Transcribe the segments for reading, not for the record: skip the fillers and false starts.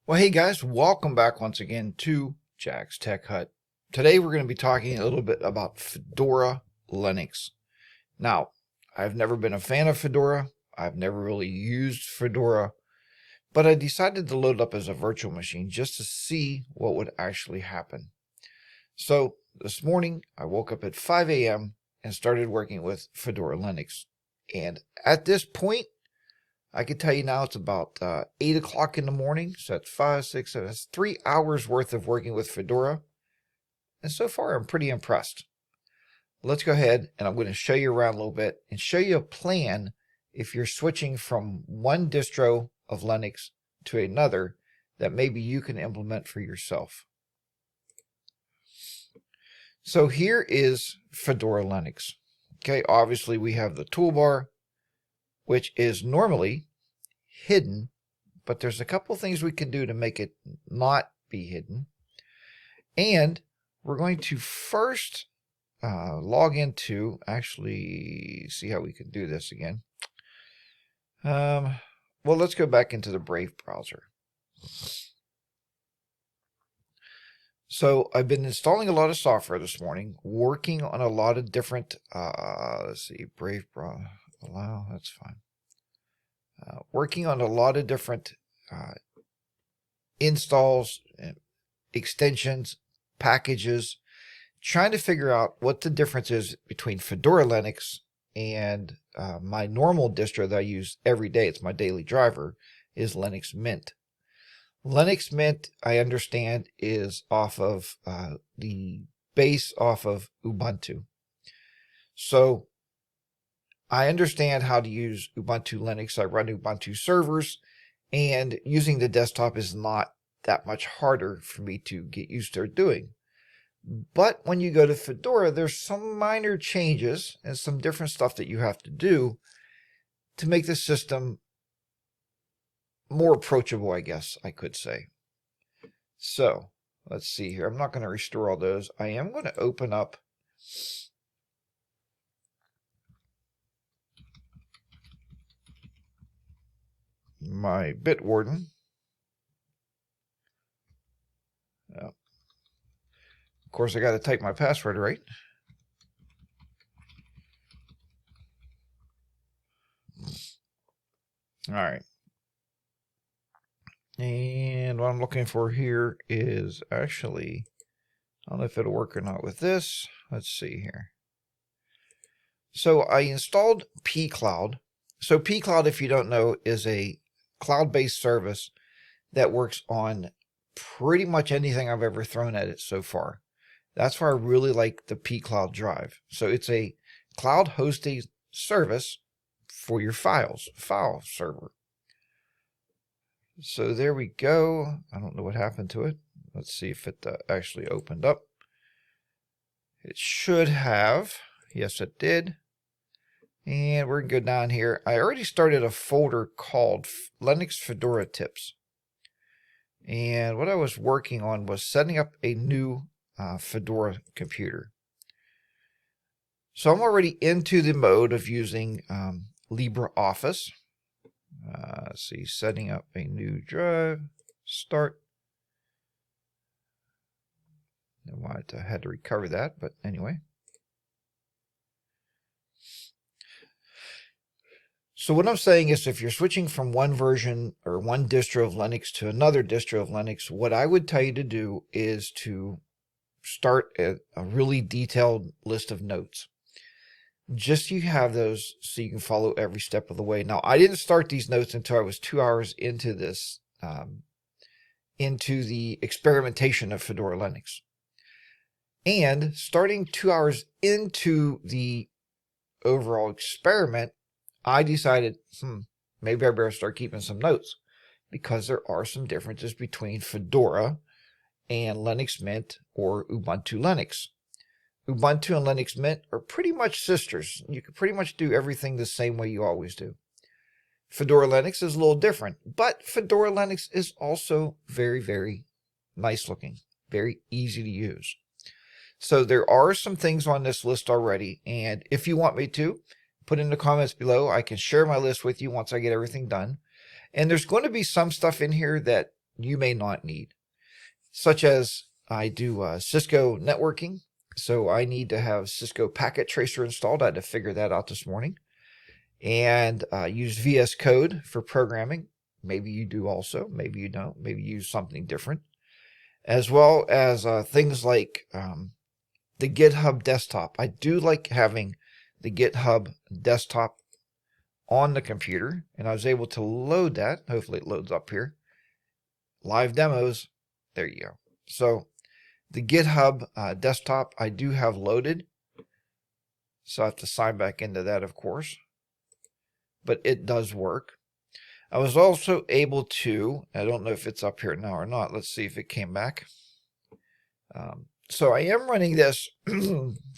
Well, hey guys, welcome back once again to Jack's Tech Hut. Today we're going to be talking a little bit about Fedora Linux. Now, I've never been a fan of Fedora. I've never really used Fedora, but I decided to load it up as a virtual machine just to see what would actually happen. So this morning I woke up at 5 a.m. and started working with Fedora Linux. And at this point, I can tell you now it's about 8 o'clock in the morning. So that's 5, 6, 7, that's 3 hours worth of working with Fedora. And so far, I'm pretty impressed. Let's go ahead and I'm going to show you around a little bit and show you a plan if you're switching from one distro of Linux to another that maybe you can implement for yourself. So here is Fedora Linux. Okay, obviously we have the toolbar, which is normally hidden, but there's a couple things we can do to make it not be hidden. And we're going to first log into, actually see how we can do this again. Well, let's go back into the Brave browser. So I've been installing a lot of software this morning, working on a lot of different, let's see, Brave browser, allow, that's fine. Working on a lot of different installs, extensions, packages, trying to figure out what the difference is between Fedora Linux and my normal distro that I use every day. It's my daily driver, is Linux Mint. Linux Mint, I understand, is off of the base off of Ubuntu. So I understand how to use Ubuntu Linux. I run Ubuntu servers, and using the desktop is not that much harder for me to get used to doing. But when you go to Fedora, there's some minor changes and some different stuff that you have to do to make the system more approachable, I guess I could say. So let's see here. I'm not going to restore all those. I am going to open up my Bitwarden. Of course, I got to type my password right. All right. And what I'm looking for here is actually, I don't know if it'll work or not with this. Let's see here. So I installed pCloud. So pCloud, if you don't know, is a cloud-based service that works on pretty much anything I've ever thrown at it so far. That's why I really like the pCloud drive. So it's a cloud hosting service for your files, file server. So there we go. I don't know what happened to it. Let's see if it actually opened up. It should have. Yes, it did. And we're going to go down here. I already started a folder called Linux Fedora Tips. And what I was working on was setting up a new Fedora computer. So I'm already into the mode of using LibreOffice. Let's see, setting up a new drive, start. I had to recover that, but anyway. So what I'm saying is if you're switching from one version or one distro of Linux to another distro of Linux, what I would tell you to do is to start a really detailed list of notes. Just so you have those so you can follow every step of the way. Now, I didn't start these notes until I was 2 hours into this, into the experimentation of Fedora Linux. And starting 2 hours into the overall experiment, I decided, maybe I better start keeping some notes because there are some differences between Fedora and Linux Mint or Ubuntu Linux. Ubuntu and Linux Mint are pretty much sisters. You can pretty much do everything the same way you always do. Fedora Linux is a little different, but Fedora Linux is also very, very nice looking, very easy to use. So there are some things on this list already, and if you want me to, put in the comments below. I can share my list with you once I get everything done. And there's going to be some stuff in here that you may not need, such as I do Cisco networking. So I need to have Cisco Packet Tracer installed. I had to figure that out this morning. And use VS Code for programming. Maybe you do also. Maybe you don't. Maybe you use something different. As well as things like the GitHub desktop. I do like having the GitHub desktop on the computer, and I was able to load that. Hopefully it loads up here. Live demos. There you go. So the GitHub desktop I do have loaded. So I have to sign back into that, of course. But it does work. I was also able to, I don't know if it's up here now or not. Let's see if it came back. So I am running this,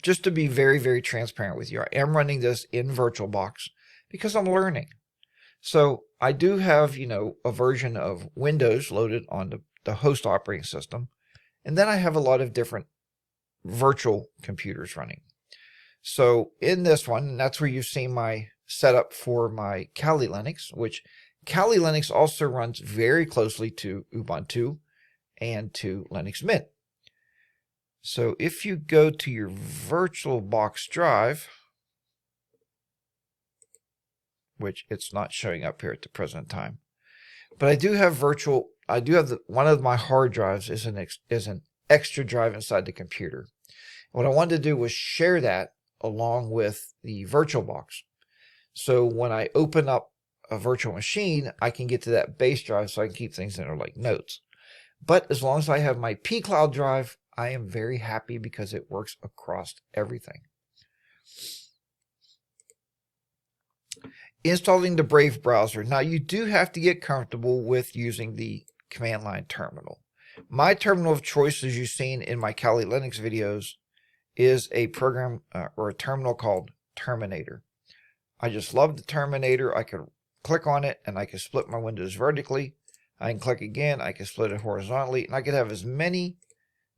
just to be very, very transparent with you. I am running this in VirtualBox because I'm learning. So I do have, a version of Windows loaded on the host operating system. And then I have a lot of different virtual computers running. So in this one, that's where you see my setup for my Kali Linux, which Kali Linux also runs very closely to Ubuntu and to Linux Mint. So if you go to your VirtualBox drive, which it's not showing up here at the present time, but I do have one of my hard drives is an extra drive inside the computer. What I wanted to do was share that along with the VirtualBox. So when I open up a virtual machine, I can get to that base drive so I can keep things in there like notes. But as long as I have my pCloud drive, I am very happy because it works across everything. Installing the Brave browser. Now you do have to get comfortable with using the command line terminal. My terminal of choice, as you've seen in my Kali Linux videos, is a program or a terminal called Terminator. I just love the Terminator. I can click on it and I can split my windows vertically. I can click again, I can split it horizontally, and I can have as many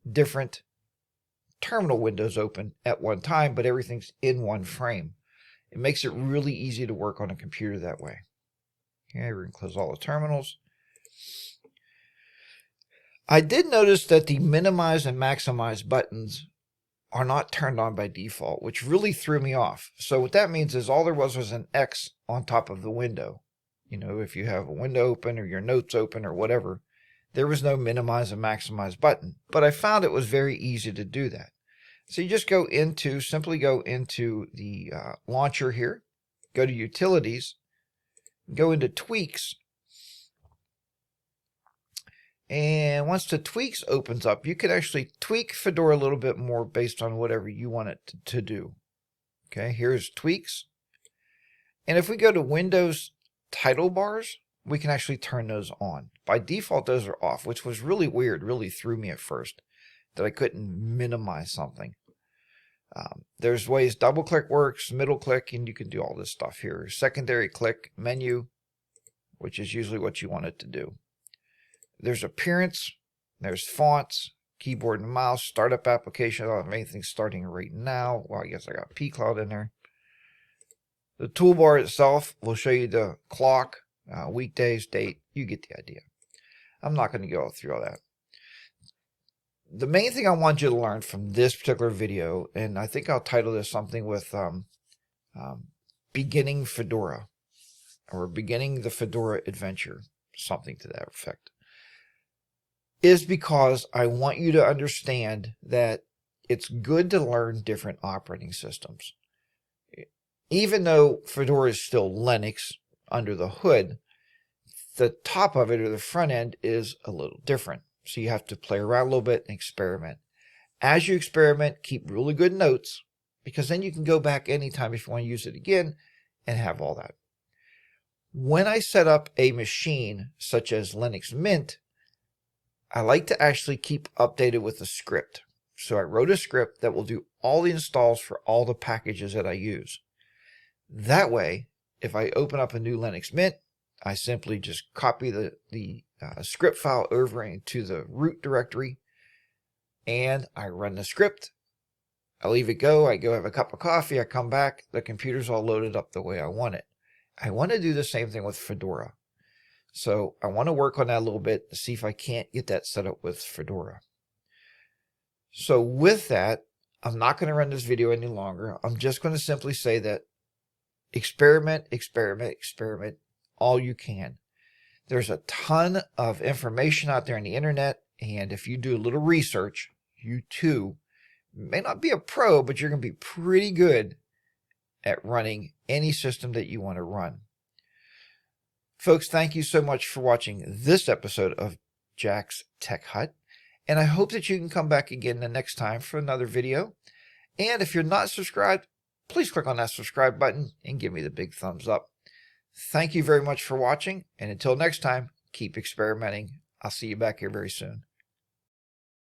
different terminal windows open at one time, but everything's in one frame. It makes it really easy to work on a computer that way. Okay, we're going to close all the terminals. I did notice that the minimize and maximize buttons are not turned on by default, which really threw me off. So what that means is all there was an X on top of the window. If you have a window open or your notes open or whatever, there was no minimize and maximize button. But I found it was very easy to do that. So you just simply go into the launcher here, go to utilities, go into tweaks. And once the tweaks opens up, you can actually tweak Fedora a little bit more based on whatever you want it to do. Okay, here's tweaks. And if we go to Windows title bars, we can actually turn those on. By default, those are off, which was really weird, really threw me at first, that I couldn't minimize something. There's ways double click works, middle click, and you can do all this stuff here. Secondary click, menu, which is usually what you want it to do. There's appearance, there's fonts, keyboard and mouse, startup application. I don't have anything starting right now. Well, I guess I got pCloud in there. The toolbar itself will show you the clock, weekdays, date. You get the idea. I'm not going to go through all that. The main thing I want you to learn from this particular video, and I think I'll title this something with Beginning Fedora, or Beginning the Fedora Adventure, something to that effect, is because I want you to understand that it's good to learn different operating systems. Even though Fedora is still Linux under the hood, the top of it, or the front end, is a little different. So you have to play around a little bit and experiment. As you experiment, keep really good notes, because then you can go back anytime if you want to use it again and have all that. When I set up a machine such as Linux Mint, I like to actually keep updated with a script. So I wrote a script that will do all the installs for all the packages that I use. That way, if I open up a new Linux Mint, I simply just copy the script file over into the root directory, and I run the script. I leave it go. I go have a cup of coffee. I come back. The computer's all loaded up the way I want it. I want to do the same thing with Fedora. So I want to work on that a little bit to see if I can't get that set up with Fedora. So with that, I'm not going to run this video any longer. I'm just going to simply say that experiment, experiment, experiment all you can. There's a ton of information out there on the internet, and if you do a little research, you too may not be a pro, but you're going to be pretty good at running any system that you want to run. Folks, thank you so much for watching this episode of Jack's Tech Hut, and I hope that you can come back again the next time for another video. And if you're not subscribed, please click on that subscribe button and give me the big thumbs up. Thank you very much for watching, and until next time, keep experimenting. I'll see you back here very soon.